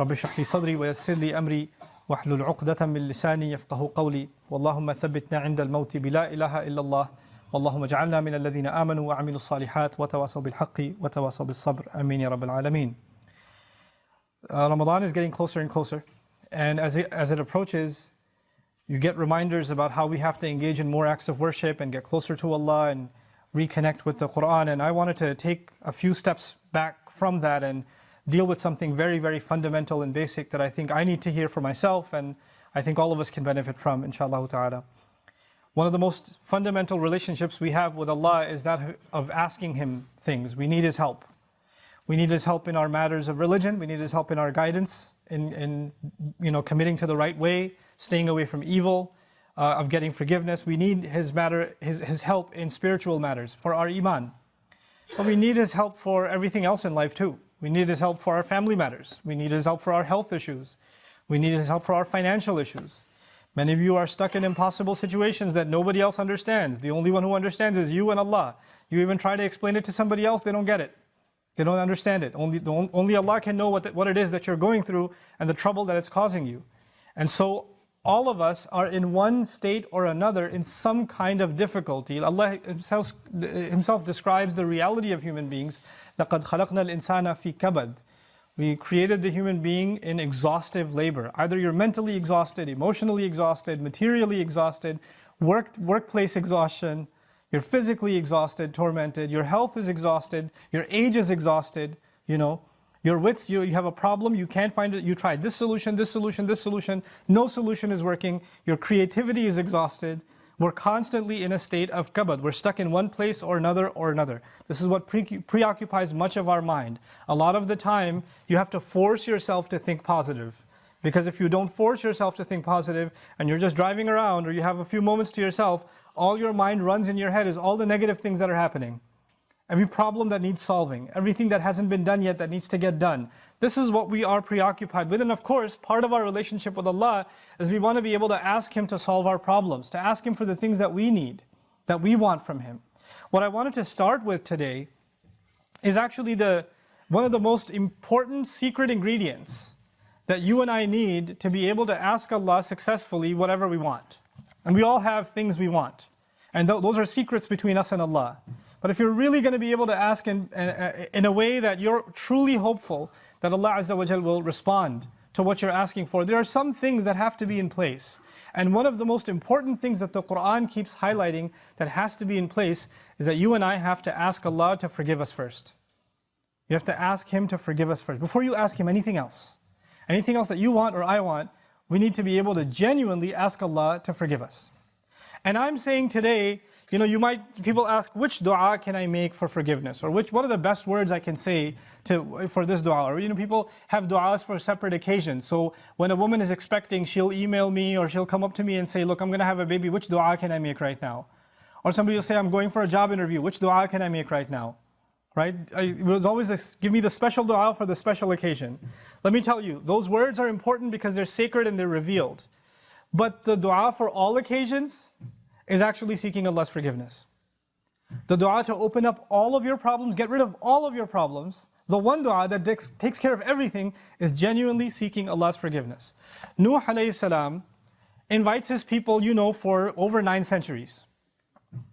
رب اشرح لي صدري ويسر لي أمري واحلل عقدة من لساني يفقه قولي واللهم ثبتنا عند الموت بلا إله إلا الله اللهم اجعلنا من الذين آمنوا وعملوا الصالحات وتواصوا بالحق وتواصوا بالصبر آمين يا رب العالمين. Ramadan is getting closer and closer, and as it approaches, you get reminders about how we have to engage in more acts of worship and get closer to Allah and reconnect with the Quran. And I wanted to take a few steps back from that and deal with something very, very fundamental and basic that I think I need to hear for myself, and I think all of us can benefit from, inshallah ta'ala. One of the most fundamental relationships we have with Allah is that of asking Him things. We need His help. We need His help in our matters of religion. We need His help in our guidance, in committing to the right way, staying away from evil, of getting forgiveness. We need His help in spiritual matters for our iman. But we need His help for everything else in life too. We need His help for our family matters. We need His help for our health issues. We need His help for our financial issues. Many of you are stuck in impossible situations that nobody else understands. The only one who understands is you and Allah. You even try to explain it to somebody else, they don't get it. They don't understand it. Only Allah can know what it is that you're going through and the trouble that it's causing you. And so all of us are in one state or another in some kind of difficulty. Allah Himself describes the reality of human beings. لَقَدْ خَلَقْنَا الْإِنسَانَ فِي كَبَدٍ. We created the human being in exhaustive labor. Either you're mentally exhausted, emotionally exhausted, materially exhausted, workplace exhaustion, you're physically exhausted, tormented, your health is exhausted, your age is exhausted, your wits, you have a problem, you can't find it, you tried this solution, no solution is working, your creativity is exhausted. We're constantly in a state of kabad. We're stuck in one place or another. This is what preoccupies much of our mind. A lot of the time, you have to force yourself to think positive. Because if you don't force yourself to think positive, and you're just driving around, or you have a few moments to yourself, all your mind runs in your head is all the negative things that are happening. Every problem that needs solving, everything that hasn't been done yet that needs to get done. This is what we are preoccupied with. And of course, part of our relationship with Allah is we want to be able to ask Him to solve our problems, to ask Him for the things that we need, that we want from Him. What I wanted to start with today is actually one of the most important secret ingredients that you and I need to be able to ask Allah successfully whatever we want. And we all have things we want. And those are secrets between us and Allah. But if you're really going to be able to ask in a way that you're truly hopeful that Allah Azza wa Jal will respond to what you're asking for, there are some things that have to be in place. And one of the most important things that the Quran keeps highlighting that has to be in place is that you and I have to ask Allah to forgive us first. You have to ask Him to forgive us first. Before you ask Him anything else that you want or I want, we need to be able to genuinely ask Allah to forgive us. And I'm saying today, people ask, which dua can I make for forgiveness? Or what are the best words I can say for this dua? Or people have duas for separate occasions. So when a woman is expecting, she'll email me or she'll come up to me and say, look, I'm going to have a baby, which dua can I make right now? Or somebody will say, I'm going for a job interview, which dua can I make right now? Right? It was always this, give me the special dua for the special occasion. Let me tell you, those words are important because they're sacred and they're revealed. But the dua for all occasions is actually seeking Allah's forgiveness. The dua to open up all of your problems, get rid of all of your problems, the one dua that takes care of everything is genuinely seeking Allah's forgiveness. Nuh alayhi salam invites his people, for over 9 centuries.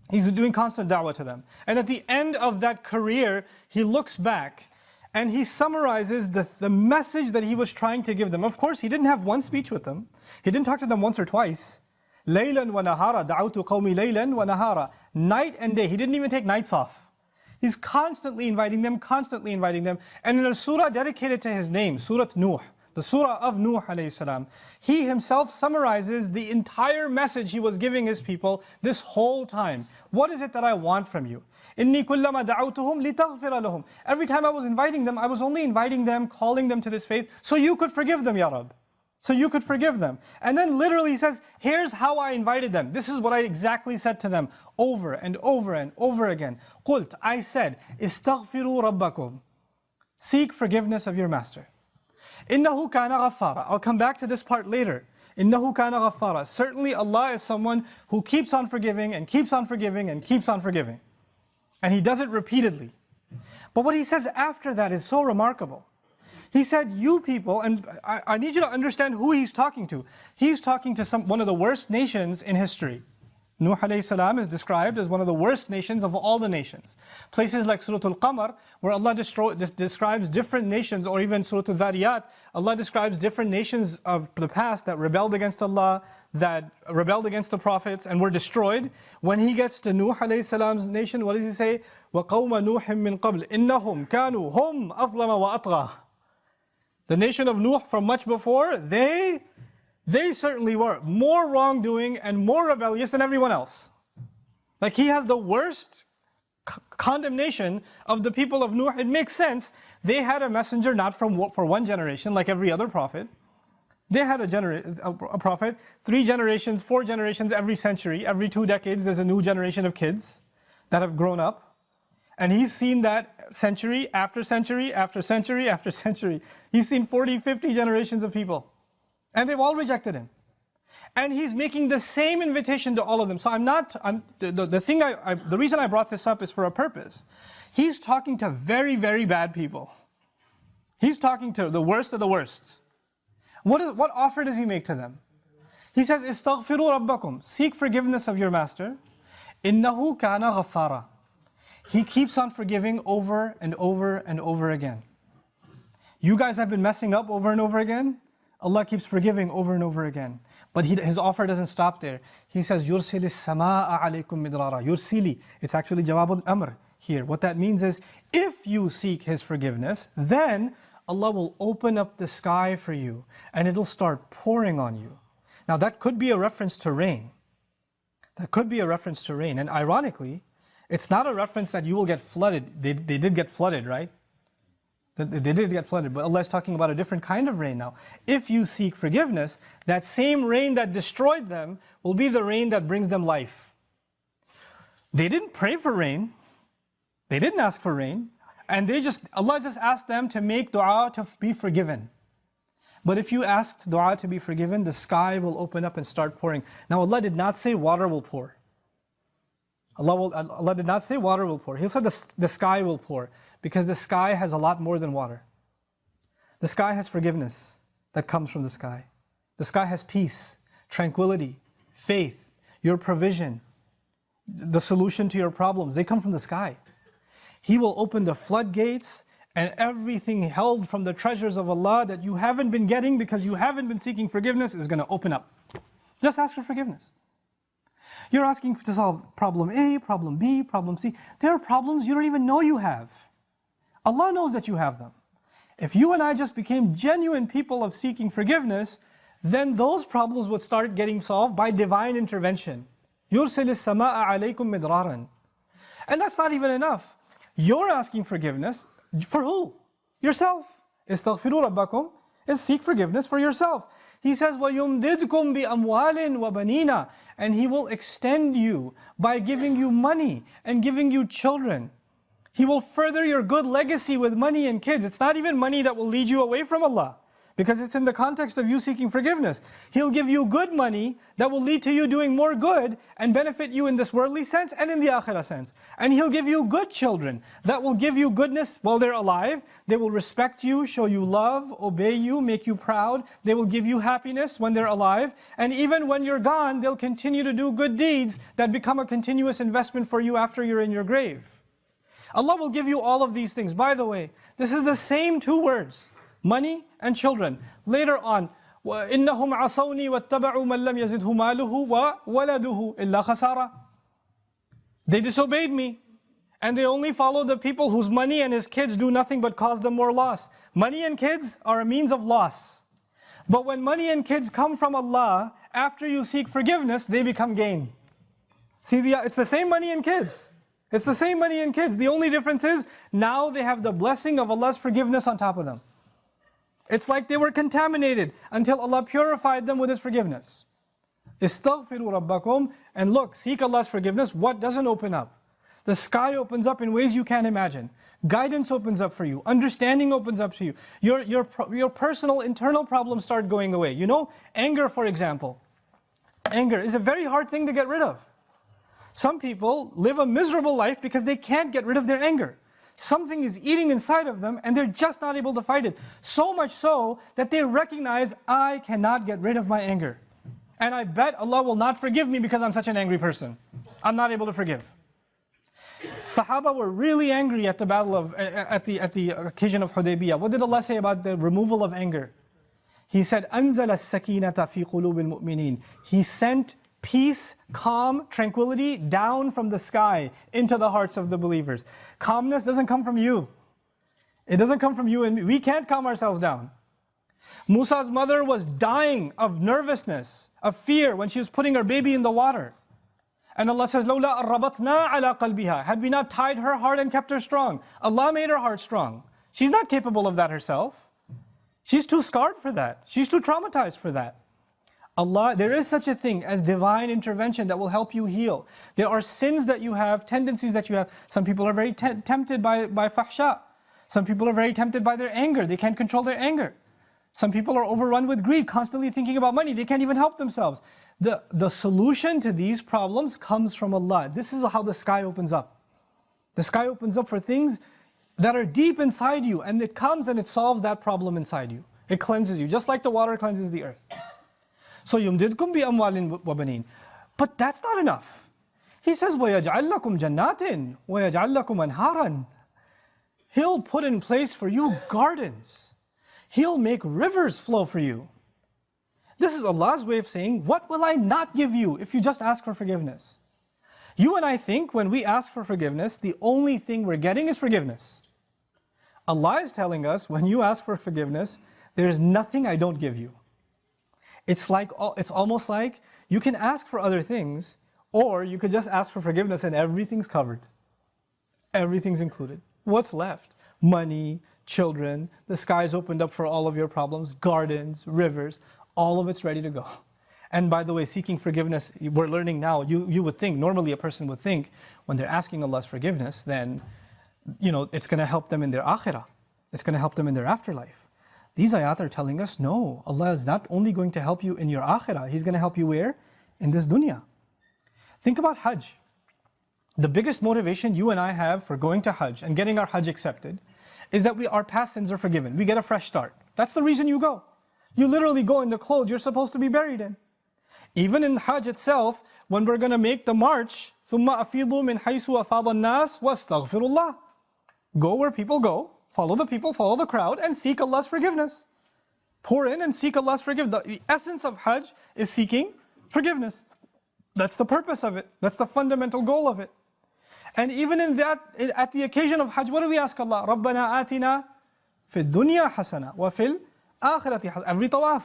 He's doing constant da'wah to them. And at the end of that career, he looks back and he summarizes the message that he was trying to give them. Of course, he didn't have one speech with them. He didn't talk to them once or twice. Laylan wa nahara, da'awtu qawmi laylan wa nahara. Night and day. He didn't even take nights off. He's constantly inviting them. And in a surah dedicated to his name, Surah Nuh, the surah of Nuh alayhi salam, he himself summarizes the entire message he was giving his people this whole time. What is it that I want from you? إِنِّي كُلَّمَا دَعَوْتُهُمْ لِتَغْفِرَ لَهُمْ. Every time I was inviting them, I was only inviting them, calling them to this faith, so you could forgive them, Ya Rab. So you could forgive them. And then literally he says, here's how I invited them. This is what I exactly said to them over and over and over again. قُلْت, I said, استغفروا ربكم. Seek forgiveness of your master. إِنَّهُ كَانَ غَفَّارًا. I'll come back to this part later. إِنَّهُ كَانَ غَفَّارًا. Certainly Allah is someone who keeps on forgiving and keeps on forgiving and keeps on forgiving. And He does it repeatedly. But what He says after that is so remarkable. He said, you people, and I need you to understand who he's talking to. He's talking to one of the worst nations in history. Nuh alayhi salam is described as one of the worst nations of all the nations. Places like Surah Al-Qamar, where Allah describes different nations, or even Surah Al-Dhariyat, Allah describes different nations of the past that rebelled against Allah, that rebelled against the prophets and were destroyed. When he gets to Nuh alayhi salam's nation, what does he say? وَقَوْمَ نُوحٍ مِّن قَبْلِ إِنَّهُمْ كَانُوا هُمْ أَظْلَمَ وَأَطْغَى. The nation of Nuh from much before, they certainly were more wrongdoing and more rebellious than everyone else. Like, he has the worst condemnation of the people of Nuh. It makes sense. They had a messenger not for one generation like every other prophet. They had a prophet, 3 generations, 4 generations every century. Every 2 decades there's a new generation of kids that have grown up. And he's seen that century after century after century after century. He's seen 40, 50 generations of people. And they've all rejected him. And he's making the same invitation to all of them. So the reason I brought this up is for a purpose. He's talking to very, very bad people. He's talking to the worst of the worst. What offer does he make to them? He says, "Istaghfiru rabbakum." Seek forgiveness of your master. Innahu kana ghaffara. He keeps on forgiving over and over and over again. You guys have been messing up over and over again. Allah keeps forgiving over and over again. But his offer doesn't stop there. He says, يُرْسِلِ السَّمَاءَ عَلَيْكُمْ مِدْرَارًا. Yursili. It's actually Jawab al-Amr here. What that means is, if you seek His forgiveness, then Allah will open up the sky for you and it'll start pouring on you. Now that could be a reference to rain. That could be a reference to rain. And ironically, it's not a reference that you will get flooded. They did get flooded, right? They did get flooded, but Allah is talking about a different kind of rain now. If you seek forgiveness, that same rain that destroyed them will be the rain that brings them life. They didn't pray for rain. They didn't ask for rain. And Allah just asked them to make dua to be forgiven. But if you asked dua to be forgiven, the sky will open up and start pouring. Now Allah did not say water will pour. Allah did not say water will pour. He said the sky will pour, because the sky has a lot more than water. The sky has forgiveness that comes from the sky. The sky has peace, tranquility, faith, your provision, the solution to your problems. They come from the sky. He will open the floodgates, and everything held from the treasures of Allah that you haven't been getting because you haven't been seeking forgiveness is going to open up. Just ask for forgiveness. You're asking to solve problem A, problem B, problem C. There are problems you don't even know you have. Allah knows that you have them. If you and I just became genuine people of seeking forgiveness, then those problems would start getting solved by divine intervention. يُرْسِلِ السَّمَاءَ عَلَيْكُمْ مِدْرَارًا. And that's not even enough. You're asking forgiveness for who? Yourself. إِسْتَغْفِرُوا رَبَّكُمْ is seek forgiveness for yourself. He says, وَيُمْدِدْكُمْ بِأَمْوَالٍ وَبَنِينَ. And He will extend you by giving you money and giving you children. He will further your good legacy with money and kids. It's not even money that will lead you away from Allah, because it's in the context of you seeking forgiveness. He'll give you good money that will lead to you doing more good and benefit you in this worldly sense and in the akhirah sense. And He'll give you good children that will give you goodness while they're alive. They will respect you, show you love, obey you, make you proud. They will give you happiness when they're alive. And even when you're gone, they'll continue to do good deeds that become a continuous investment for you after you're in your grave. Allah will give you all of these things. By the way, this is the same 2 words. Money and children. Later on, وَإِنَّهُمْ عَصَوْنِي وَاتَّبَعُوا مَنْ لَمْ يَزِدْهُ مَالُهُ وَوَلَدُهُ إِلَّا خَسَارًا. They disobeyed me, and they only followed the people whose money and his kids do nothing but cause them more loss. Money and kids are a means of loss. But when money and kids come from Allah, after you seek forgiveness, they become gain. See, it's the same money and kids. It's the same money and kids. The only difference is, now they have the blessing of Allah's forgiveness on top of them. It's like they were contaminated until Allah purified them with His forgiveness. Istaghfiru rabbakum. And look, seek Allah's forgiveness. What doesn't open up? The sky opens up in ways you can't imagine. Guidance opens up for you. Understanding opens up to you. Your personal internal problems start going away. You know, anger, for example. Anger is a very hard thing to get rid of. Some people live a miserable life because they can't get rid of their anger. Something is eating inside of them and they're just not able to fight it. So much so that they recognize, I cannot get rid of my anger. And I bet Allah will not forgive me because I'm such an angry person. I'm not able to forgive. Sahaba were really angry at the battle of, at the occasion of Hudaybiyah. What did Allah say about the removal of anger? He said, أَنزَلَ السَّكِينَةَ فِي قُلُوبِ الْمُؤْمِنِينَ. He sent peace, calm, tranquility down from the sky into the hearts of the believers. Calmness doesn't come from you. It doesn't come from you and me. We can't calm ourselves down. Musa's mother was dying of nervousness, of fear when she was putting her baby in the water. And Allah says, لَوْلَا أَرَّبَطْنَا عَلَىٰ قَلْبِهَا. Had we not tied her heart and kept her strong. Allah made her heart strong. She's not capable of that herself. She's too scarred for that. She's too traumatized for that. Allah, there is such a thing as divine intervention that will help you heal. There are sins that you have, tendencies that you have. Some people are very tempted by fahsha. Some people are very tempted by their anger. They can't control their anger. Some people are overrun with greed, constantly thinking about money. They can't even help themselves. The solution to these problems comes from Allah. This is how the sky opens up. The sky opens up for things that are deep inside you, and it comes and it solves that problem inside you. It cleanses you, just like the water cleanses the earth. So يُمْدِدْكُمْ بِأَمْوَالٍ وَبَنِينَ. But that's not enough. He says, وَيَجْعَلْ لَكُمْ جَنَّاتٍ وَيَجْعَلْ لَكُمْ أَنْهَارًا. He'll put in place for you gardens. He'll make rivers flow for you. This is Allah's way of saying, what will I not give you if you just ask for forgiveness? You and I think when we ask for forgiveness, the only thing we're getting is forgiveness. Allah is telling us, when you ask for forgiveness, there is nothing I don't give you. It's almost like you can ask for other things, or you could just ask for forgiveness and everything's covered. Everything's included. What's left? Money, children, the sky's opened up for all of your problems, gardens, rivers, all of it's ready to go. And by the way, seeking forgiveness, we're learning now, you would think, normally a person would think, when they're asking Allah's forgiveness, then, it's going to help them in their akhirah. It's going to help them in their afterlife. These ayat are telling us, no, Allah is not only going to help you in your akhirah, He's going to help you where? In this dunya. Think about Hajj. The biggest motivation you and I have for going to Hajj and getting our Hajj accepted is that our past sins are forgiven. We get a fresh start. That's the reason you go. You literally go in the clothes you're supposed to be buried in. Even in Hajj itself, when we're going to make the march, ثُمَّ أَفِيضُوا مِنْ حَيْثُ أَفَاضَ النَّاسِ وَاسْتَغْفِرُوا اللَّهِ. Go where people go, follow the people, follow the crowd, and seek Allah's forgiveness. Pour in and seek Allah's forgiveness. The essence of Hajj is seeking forgiveness. That's the purpose of it. That's the fundamental goal of it. And even in that, at the occasion of Hajj, what do we ask Allah? رَبَّنَا آتِنَا فِي الدُّنْيَا حَسَنَةً وَفِي الْآخِرَةِ حَسَنَةً. Every tawaf.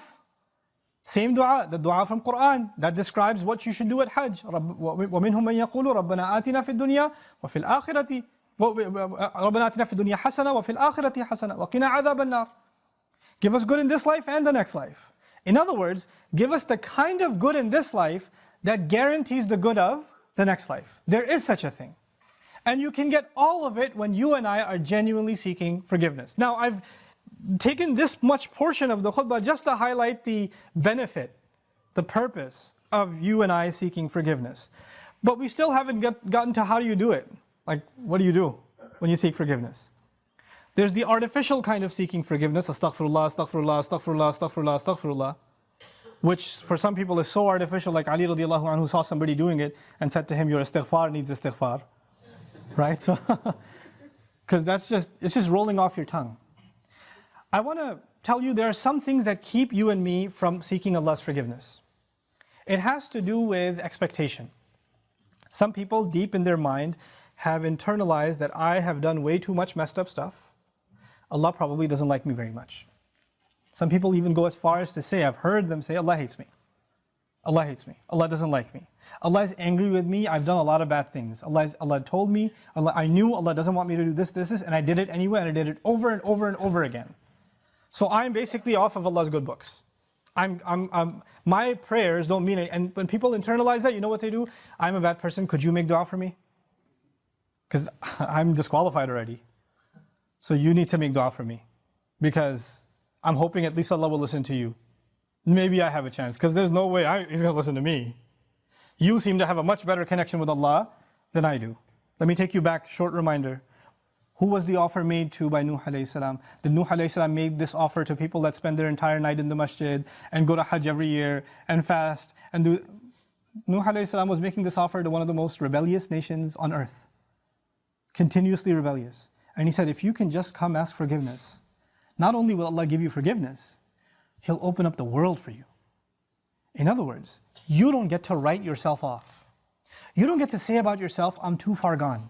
Same dua, the dua from Quran that describes what you should do at Hajj. وَمِنْهُمْ مَنْ يَقُولُ رَبَّنَا آتِنَا فِي الدُّنْيا وَفِي الْآخِرَةِ رَبَّنَا آتِنَا فِي الدُّنْيا حَسَنَةً وَفِي الْآخِرَةِ حَسَنَةً وَقِنَا عَذَابَ النَّارِ. Give us good in this life and the next life. In other words, give us the kind of good in this life that guarantees the good of the next life. There is such a thing. And you can get all of it when you and I are genuinely seeking forgiveness. Now, I've taken this much portion of the khutbah just to highlight the benefit, the purpose of you and I seeking forgiveness. But we still haven't gotten to how do you do it? Like, what do you do when you seek forgiveness? There's the artificial kind of seeking forgiveness, astaghfirullah, astaghfirullah, astaghfirullah, astaghfirullah, astaghfirullah, which for some people is so artificial, like Ali radiallahu anhu saw somebody doing it and said to him, your istighfar needs istighfar. Right? So, because it's just rolling off your tongue. I want to tell you there are some things that keep you and me from seeking Allah's forgiveness. It has to do with expectation. Some people deep in their mind have internalized that I have done way too much messed up stuff. Allah probably doesn't like me very much. Some people even go as far as to say, I've heard them say, Allah hates me. Allah hates me. Allah doesn't like me. Allah is angry with me. I've done a lot of bad things. Allah told me, I knew Allah doesn't want me to do this, and I did it anyway, and I did it over and over and over again. So I'm basically off of Allah's good books. My prayers don't mean it. And when people internalize that, you know what they do? I'm a bad person. Could you make dua for me? Because I'm disqualified already. So you need to make dua for me. Because I'm hoping at least Allah will listen to you. Maybe I have a chance. Because there's no way He's going to listen to me. You seem to have a much better connection with Allah than I do. Let me take you back, short reminder. Who was the offer made to by Nuh alayhi salam? Did Nuh alayhi salam make this offer to people that spend their entire night in the masjid and go to Hajj every year and fast and do? Nuh alayhi salam was making this offer to one of the most rebellious nations on earth. Continuously rebellious. And he said, if you can just come ask forgiveness, not only will Allah give you forgiveness, He'll open up the world for you. In other words, you don't get to write yourself off. You don't get to say about yourself, I'm too far gone.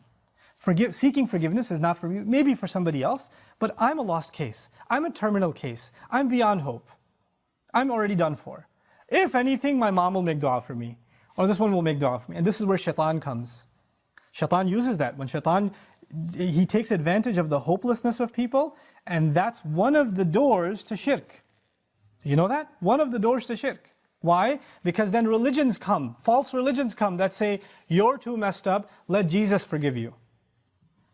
Seeking forgiveness is not for you, maybe for somebody else, but I'm a lost case. I'm a terminal case. I'm beyond hope. I'm already done for. If anything, my mom will make dua for me, or this one will make dua for me. And this is where shaitan comes. Shaitan uses that. When shaitan, he takes advantage of the hopelessness of people, and that's one of the doors to shirk. You know that? One of the doors to shirk. Why? Because then religions come, false religions come that say, you're too messed up, let Jesus forgive you.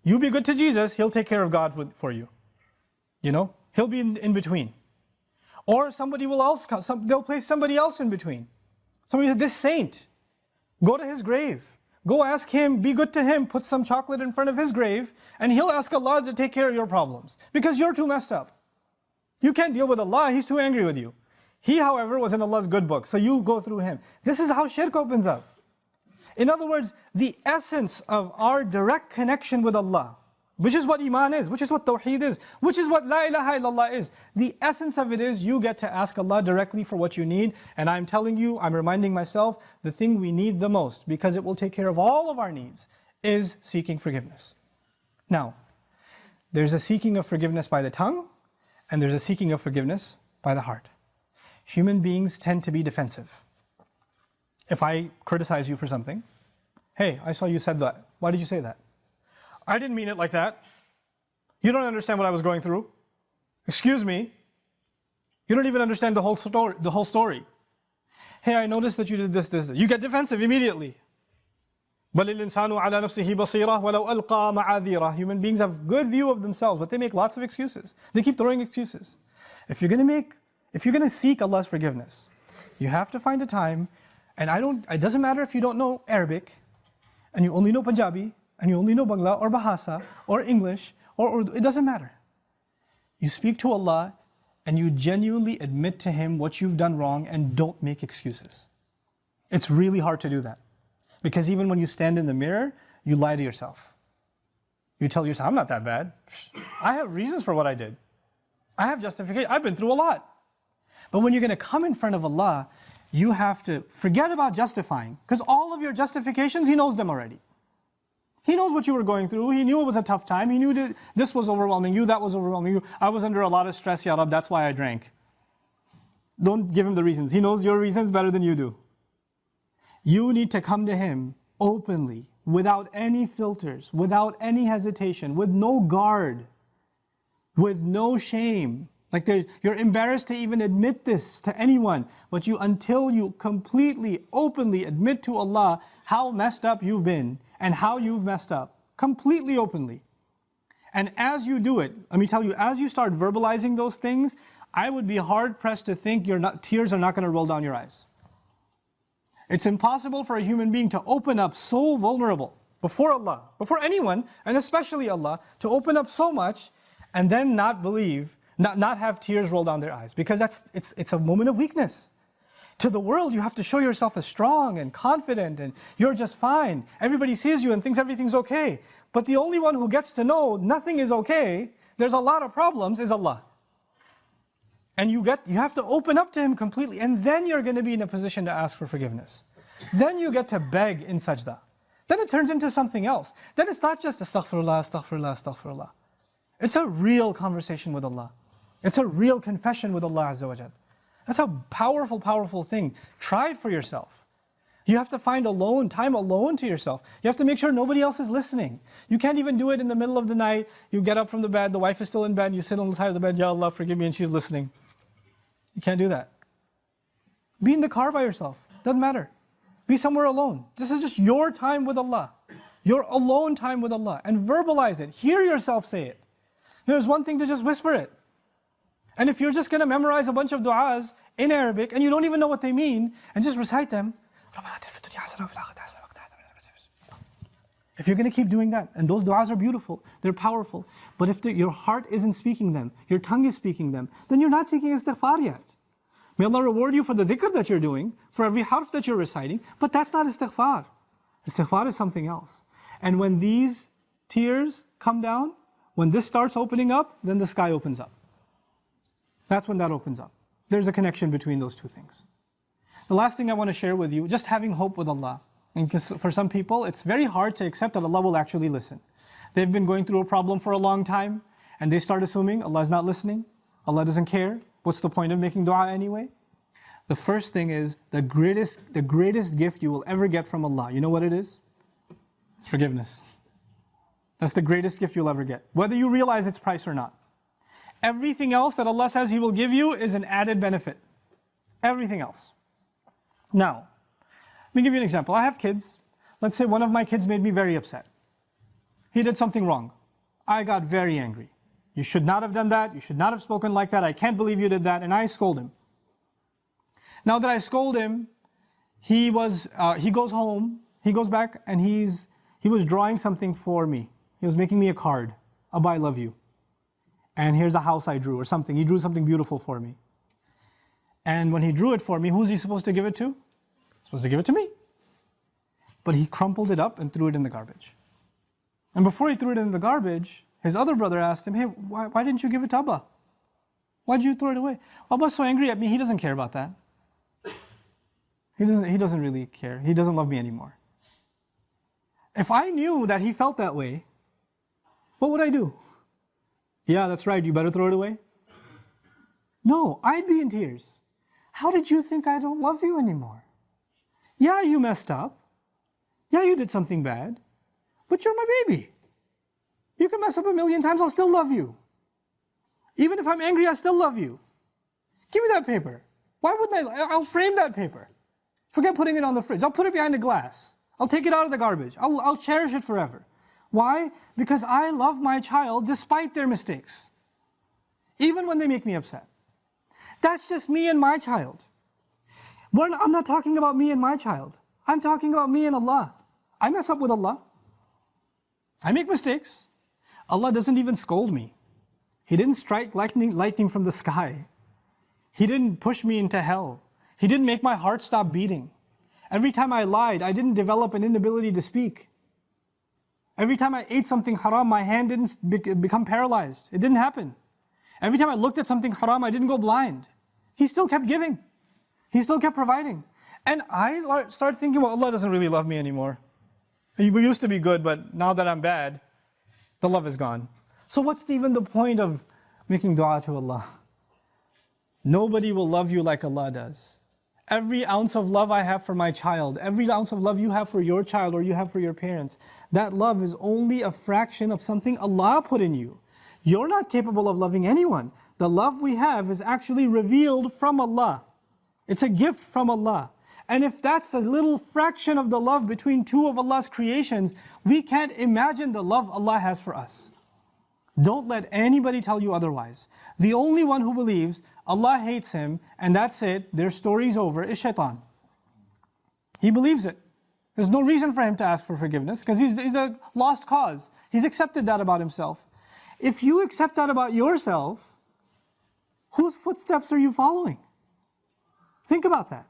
You be good to Jesus, He'll take care of God for you. You know, He'll be in between. Or somebody will else come, they'll place somebody else in between. Somebody said, this saint, go to his grave. Go ask him, be good to him, put some chocolate in front of his grave, and he'll ask Allah to take care of your problems. Because you're too messed up. You can't deal with Allah, He's too angry with you. He, however, was in Allah's good book, so you go through him. This is how shirk opens up. In other words, the essence of our direct connection with Allah, which is what Iman is, which is what Tawheed is, which is what La ilaha illallah is. The essence of it is you get to ask Allah directly for what you need. And I'm telling you, I'm reminding myself, the thing we need the most, because it will take care of all of our needs, is seeking forgiveness. Now, there's a seeking of forgiveness by the tongue, and there's a seeking of forgiveness by the heart. Human beings tend to be defensive. If I criticize you for something, hey, I saw you said that. Why did you say that? I didn't mean it like that. You don't understand what I was going through. Excuse me. You don't even understand the whole story. Hey, I noticed that you did this. You get defensive immediately. بَلِ الْإِنسَانُ عَلَى نَفْسِهِ بَصِيرَةٌ وَلَوْ أَلْقَى مَعَاذِيرَهُ. Human beings have good view of themselves, but they make lots of excuses. They keep throwing excuses. If you're going to seek Allah's forgiveness, you have to find a time. And it doesn't matter if you don't know Arabic, and you only know Punjabi, and you only know Bangla, or Bahasa, or English, or Urdu, it doesn't matter. You speak to Allah, and you genuinely admit to Him what you've done wrong, and don't make excuses. It's really hard to do that. Because even when you stand in the mirror, you lie to yourself. You tell yourself, I'm not that bad. I have reasons for what I did. I have justification. I've been through a lot. But when you're going to come in front of Allah, you have to forget about justifying, because all of your justifications, He knows them already. He knows what you were going through. He knew it was a tough time. He knew that this was overwhelming you, that was overwhelming you. I was under a lot of stress, Ya Rab, that's why I drank. Don't give Him the reasons. He knows your reasons better than you do. You need to come to Him openly, without any filters, without any hesitation, with no guard, with no shame. Like you're embarrassed to even admit this to anyone, but until you completely, openly admit to Allah how messed up you've been and how you've messed up, completely openly. And as you do it, let me tell you, as you start verbalizing those things, I would be hard pressed to think tears are not going to roll down your eyes. It's impossible for a human being to open up so vulnerable before Allah, before anyone, and especially Allah, to open up so much and then not believe, not have tears roll down their eyes, because it's a moment of weakness. To the world, you have to show yourself as strong and confident and you're just fine. Everybody sees you and thinks everything's okay. But the only one who gets to know nothing is okay, there's a lot of problems, is Allah. And you have to open up to Him completely, and then you're going to be in a position to ask for forgiveness. Then you get to beg in sajda. Then it turns into something else. Then it's not just astaghfirullah, astaghfirullah, astaghfirullah. It's a real conversation with Allah. It's a real confession with Allah Azza wa Jal. That's a powerful, powerful thing. Try it for yourself. You have to find time alone to yourself. You have to make sure nobody else is listening. You can't even do it in the middle of the night. You get up from the bed, the wife is still in bed, you sit on the side of the bed, Ya Allah, forgive me, and she's listening. You can't do that. Be in the car by yourself. Doesn't matter. Be somewhere alone. This is just your time with Allah. Your alone time with Allah. And verbalize it. Hear yourself say it. There's one thing to just whisper it. And if you're just going to memorize a bunch of du'as in Arabic and you don't even know what they mean, and just recite them, If you're going to keep doing that, and those du'as are beautiful, they're powerful, but if your heart isn't speaking them, your tongue is speaking them, then you're not seeking istighfar yet. May Allah reward you for the dhikr that you're doing, for every harf that you're reciting, but that's not istighfar. Istighfar is something else. And when these tears come down, when this starts opening up, then the sky opens up. That's when that opens up. There's a connection between those two things. The last thing I want to share with you, just having hope with Allah. And for some people, it's very hard to accept that Allah will actually listen. They've been going through a problem for a long time, and they start assuming Allah is not listening, Allah doesn't care. What's the point of making dua anyway? The first thing is, the greatest gift you will ever get from Allah. You know what it is? It's forgiveness. That's the greatest gift you'll ever get, whether you realize its price or not. Everything else that Allah says He will give you is an added benefit. Everything else. Now, let me give you an example. I have kids. Let's say one of my kids made me very upset. He did something wrong. I got very angry. You should not have done that. You should not have spoken like that. I can't believe you did that. And I scold him. Now that I scold him, he goes home, he goes back, and he was drawing something for me. He was making me a card, Abba, I love you. And here's a house I drew, or something. He drew something beautiful for me. And when he drew it for me, who's he supposed to give it to? He's supposed to give it to me. But he crumpled it up and threw it in the garbage. And before he threw it in the garbage, his other brother asked him, hey, why didn't you give it to Abba? Why did you throw it away? Abba's so angry at me, he doesn't care about that. He doesn't really care. He doesn't love me anymore. If I knew that he felt that way, what would I do? Yeah, that's right, you better throw it away. No, I'd be in tears. How did you think I don't love you anymore? Yeah, you messed up. Yeah, you did something bad. But you're my baby. You can mess up 1,000,000 times, I'll still love you. Even if I'm angry, I still love you. Give me that paper. Why wouldn't I? I'll frame that paper. Forget putting it on the fridge. I'll put it behind the glass. I'll take it out of the garbage. I'll cherish it forever. Why? Because I love my child despite their mistakes. Even when they make me upset. That's just me and my child. I'm not talking about me and my child. I'm talking about me and Allah. I mess up with Allah. I make mistakes. Allah doesn't even scold me. He didn't strike lightning from the sky. He didn't push me into hell. He didn't make my heart stop beating. Every time I lied, I didn't develop an inability to speak. Every time I ate something haram, my hand didn't become paralyzed. It didn't happen. Every time I looked at something haram, I didn't go blind. He still kept giving. He still kept providing. And I started thinking, well, Allah doesn't really love me anymore. We used to be good, but now that I'm bad, the love is gone. So what's even the point of making dua to Allah? Nobody will love you like Allah does. Every ounce of love I have for my child, every ounce of love you have for your child or you have for your parents, that love is only a fraction of something Allah put in you. You're not capable of loving anyone. The love we have is actually revealed from Allah. It's a gift from Allah. And if that's a little fraction of the love between two of Allah's creations, we can't imagine the love Allah has for us. Don't let anybody tell you otherwise. The only one who believes Allah hates him and that's it, their story's over, is shaitan. He believes it. There's no reason for him to ask for forgiveness because he's a lost cause. He's accepted that about himself. If you accept that about yourself, whose footsteps are you following? Think about that.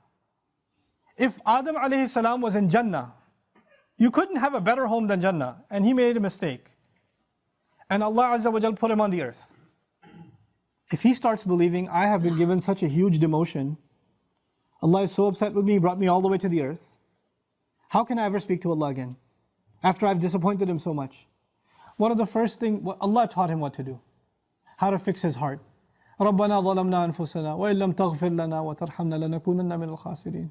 If Adam alayhi salam was in Jannah, you couldn't have a better home than Jannah, and he made a mistake. And Allah Azza wa Jal put him on the earth. If he starts believing, I have been given such a huge demotion, Allah is so upset with me, He brought me all the way to the earth, how can I ever speak to Allah again? After I've disappointed Him so much. One of the first things, Allah taught him what to do. How to fix his heart. رَبَّنَا ظَلَمْنَا أَنفُسَنَا وَإِن لَمْ تَغْفِرْ لَنَا وَتَرْحَمْنَا لَنَكُونَنَّ مِنَ الْخَاسِرِينَ.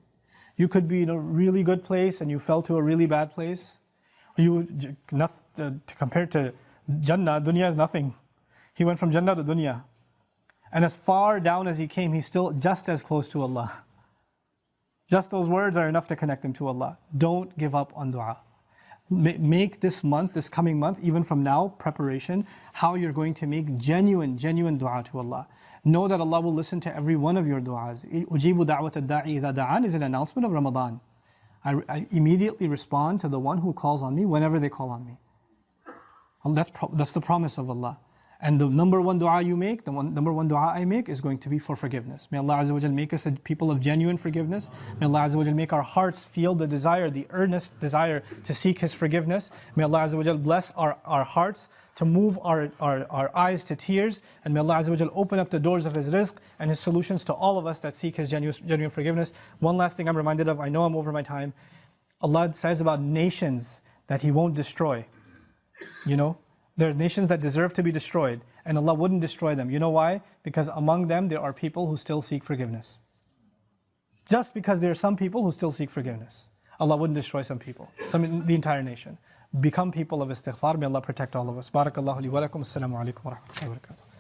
You could be in a really good place and you fell to a really bad place. Compared to Jannah, dunya is nothing. He went from Jannah to dunya. And as far down as he came, he's still just as close to Allah. Just those words are enough to connect him to Allah. Don't give up on dua. Make this month, this coming month, even from now, preparation, how you're going to make genuine dua to Allah. Know that Allah will listen to every one of your du'as. Ujibu da'wat ad-da'i idha da'an is an announcement of Ramadan. I immediately respond to the one who calls on me whenever they call on me. That's the promise of Allah. And the number one dua you make, number one dua I make is going to be for forgiveness. May Allah Azza wa Jal make us a people of genuine forgiveness. May Allah Azza wa Jal make our hearts feel the desire, the earnest desire to seek His forgiveness. May Allah Azza wa Jal bless our hearts to move our eyes to tears. And may Allah Azza wa Jal open up the doors of His rizq and His solutions to all of us that seek His genuine forgiveness. One last thing I'm reminded of, I know I'm over my time. Allah says about nations that He won't destroy. You know, there are nations that deserve to be destroyed, and Allah wouldn't destroy them. You know why? Because among them there are people who still seek forgiveness. Just because there are some people who still seek forgiveness, Allah wouldn't destroy some people, the entire nation. Become people of istighfar. May Allah protect all of us. Barakallahu li wa lakum. Assalamu alaikum wa rahmatullahi wa barakatuh.